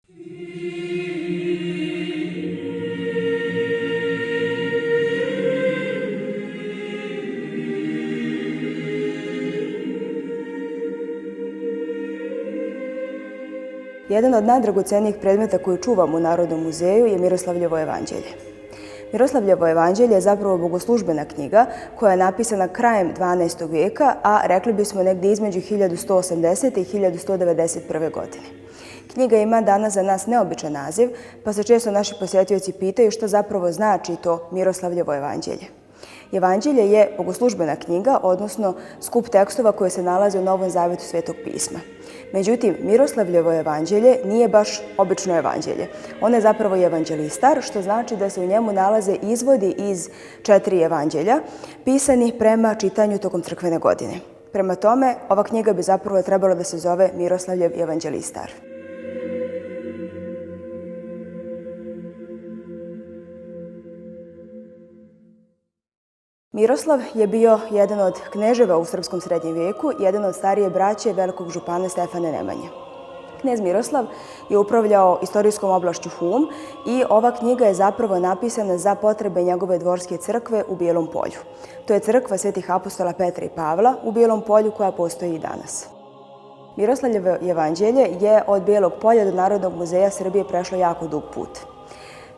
Jedan od najdragocenijih predmeta koju čuvamo u Narodnom muzeju je Miroslavljevo jevanđelje. Miroslavljevo jevanđelje je zapravo bogoslužbena knjiga koja je napisana krajem 12. vijeka, a rekli bismo negdje između 1180. i 1191. godine. Knjiga ima danas za nas neobičan naziv, pa se često naši posjetioci pitaju što zapravo znači to Miroslavljevo jevanđelje. Jevanđelje je bogoslužbena knjiga, odnosno skup tekstova koje se nalaze u Novom Zavetu Svetog pisma. Međutim, Miroslavljevo jevanđelje nije baš obično jevanđelje. Ono je zapravo evanđelistar, što znači da se u njemu nalaze izvodi iz 4 evanđelja, pisani prema čitanju tokom crkvene godine. Prema tome, ova knjiga bi zapravo trebala da se zove Miroslavljev evanđelistar. Miroslav je bio jedan od kneževa u srpskom srednjem vijeku, jedan od starije braće velikog župana Stefana Nemanje. Knez Miroslav je upravljao istorijskom oblašću Hum i ova knjiga je zapravo napisana za potrebe njegove dvorske crkve u Bijelom Polju. To je crkva svetih apostola Petra i Pavla u Bijelom Polju koja postoji i danas. Miroslavljevo jevanđelje je od Bijelog Polja do Narodnog muzeja Srbije prešlo jako dug put.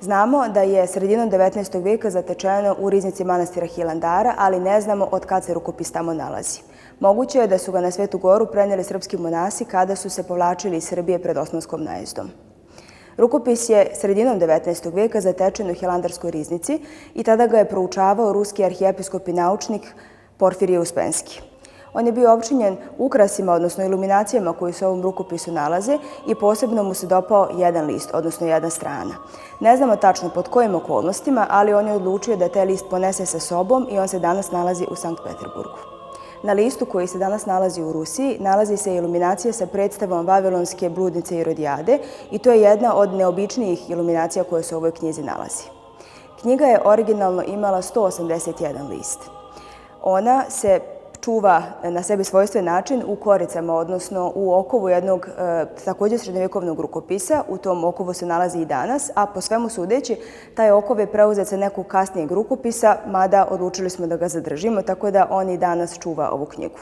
Znamo da je sredinom 19. vijeka zatečeno u riznici manastira Hilandara, ali ne znamo od kad se rukopis tamo nalazi. Moguće je da su ga na Svetu Goru prenijeli srpski monasi kada su se povlačili iz Srbije pred osmanskom najezdom. Rukopis je sredinom 19. vijeka zatečen u Hilandarskoj riznici i tada ga je proučavao ruski arhijepiskop i naučnik Porfirije Uspenski. On je bio opčinjen ukrasima, odnosno iluminacijama koji se u ovom rukopisu nalaze i posebno mu se dopao jedan list, odnosno jedna strana. Ne znamo tačno pod kojim okolnostima, ali on je odlučio da taj list ponese sa sobom i on se danas nalazi u Sankt Peterburgu. Na listu koji se danas nalazi u Rusiji nalazi se iluminacija sa predstavom Vavilonske bludnice Irodijade i to je jedna od neobičnijih iluminacija koje se u ovoj knjizi nalazi. Knjiga je originalno imala 181 list. Ona se čuva na sebi svojstven način u koricama, odnosno u okovu jednog također srednjovjekovnog rukopisa. U tom okovu se nalazi i danas, a po svemu sudeći, taj okov je preuzet sa nekog kasnijeg rukopisa, mada odlučili smo da ga zadržimo, tako da on i danas čuva ovu knjigu.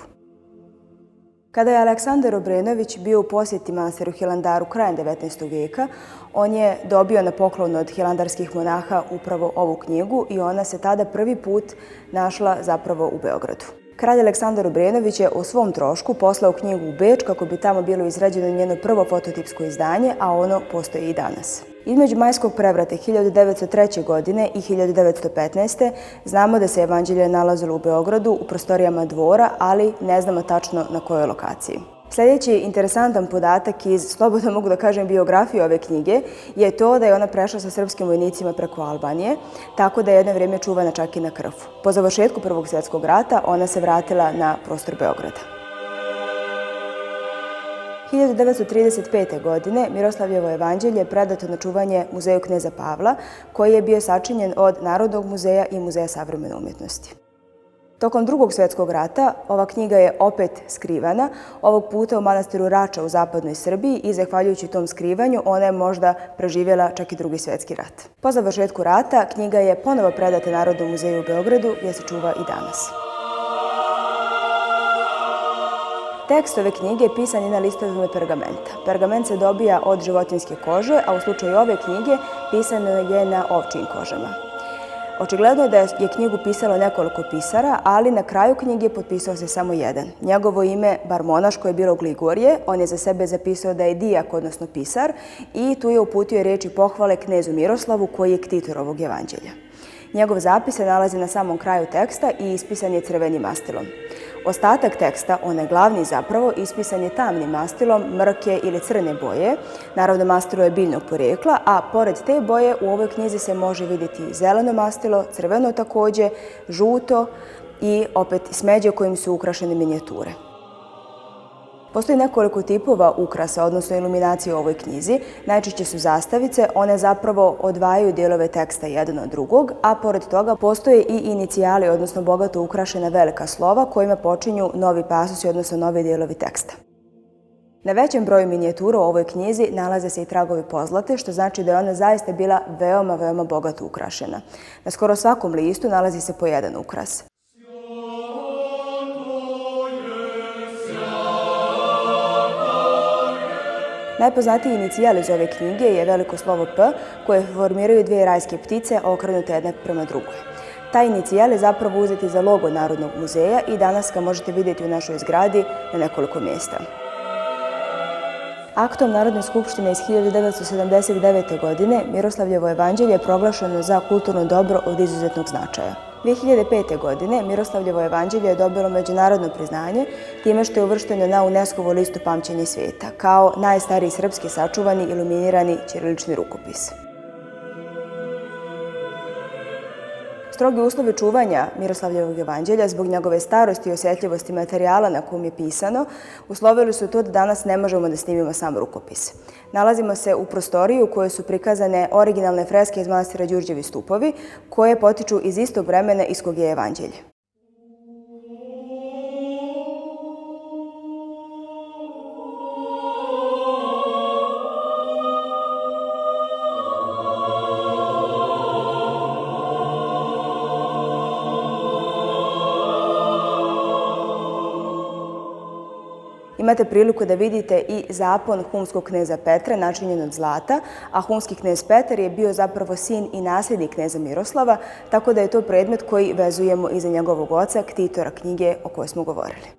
Kada je Aleksandar Obrenović bio u posjeti manastiru Hilandaru krajem 19. vijeka, on je dobio na poklon od hilandarskih monaha upravo ovu knjigu i ona se tada prvi put našla zapravo u Beogradu. Kralj Aleksandar Obrenović je o svom trošku poslao knjigu u Beč kako bi tamo bilo izrađeno njeno prvo fototipsko izdanje, a ono postoji i danas. Između majskog prevrata 1903. godine i 1915. znamo da se evanđelje nalazilo u Beogradu u prostorijama dvora, ali ne znamo tačno na kojoj lokaciji. Sljedeći interesantan podatak iz, slobodno mogu da kažem, biografije ove knjige je to da je ona prešla sa srpskim vojnicima preko Albanije, tako da je jedno vrijeme čuvana čak i na Krfu. Po završetku Prvog svjetskog rata ona se vratila na prostor Beograda. 1935. godine Miroslavljevo jevanđelje je predato na čuvanje Muzeju kneza Pavla, koji je bio sačinjen od Narodnog muzeja i Muzeja savremene umjetnosti. Tokom Drugog svjetskog rata ova knjiga je opet skrivana, ovog puta u manastiru Rača u zapadnoj Srbiji i zahvaljujući tom skrivanju ona je možda preživjela čak i Drugi svjetski rat. Po završetku rata knjiga je ponovo predata Narodnom muzeju u Beogradu gdje se čuva i danas. Tekst ove knjige pisan je na listovima pergamenta. Pergament se dobija od životinjske kože, a u slučaju ove knjige pisano je na ovčjim kožama. Očigledno je da je knjigu pisalo nekoliko pisara, ali na kraju knjige potpisao se samo jedan. Njegovo ime, bar monaško, je bilo Gligorije. On je za sebe zapisao da je dijak, odnosno pisar, i tu je uputio riječi pohvale knezu Miroslavu, koji je ktitor ovog jevanđelja. Njegov zapis se nalazi na samom kraju teksta i ispisan je crvenim mastilom. Ostatak teksta, onaj glavni zapravo, ispisan je tamnim mastilom, mrke ili crne boje. Naravno, mastilo je biljnog porijekla, a pored te boje u ovoj knjizi se može vidjeti zeleno mastilo, crveno također, žuto i opet smeđe kojim su ukrašene minijature. Postoji nekoliko tipova ukrasa, odnosno iluminacije u ovoj knjizi. Najčešće su zastavice, one zapravo odvajaju dijelove teksta jedan od drugog, a pored toga postoje i inicijali, odnosno bogato ukrašena velika slova kojima počinju novi pasusi, odnosno novi dijelovi teksta. Na većem broju minijatura u ovoj knjizi nalaze se i tragovi pozlate, što znači da je ona zaista bila veoma, veoma bogato ukrašena. Na skoro svakom listu nalazi se po jedan ukras. Najpoznatiji inicijal iz ove knjige je veliko slovo P, koje formiraju dvije rajske ptice okrenute jedna prema drugoj. Taj inicijal je zapravo uzeti za logo Narodnog muzeja i danas ga možete vidjeti u našoj zgradi na nekoliko mjesta. Aktom Narodne skupštine iz 1979. godine Miroslavljevo jevanđelje je proglašeno za kulturno dobro od izuzetnog značaja. 2005. godine Miroslavljevo jevanđelje je dobilo međunarodno priznanje time što je uvršteno na UNESCO-vu listu pamćenja svijeta kao najstariji srpski sačuvani iluminirani ćirilični rukopis. Strogi uslovi čuvanja Miroslavljevog jevanđelja zbog njegove starosti i osjetljivosti materijala na kom je pisano uslovili su to da danas ne možemo da snimimo sam rukopis. Nalazimo se u prostoriji u kojoj su prikazane originalne freske iz manastira Đurđevi stupovi koje potiču iz istog vremena iz kog je jevanđelje. Imate priliku da vidite i zapon humskog kneza Petra, načinjen od zlata, a humski knez Petar je bio zapravo sin i nasljednik kneza Miroslava, tako da je to predmet koji vezujemo iza njegovog oca, ktitora knjige o kojoj smo govorili.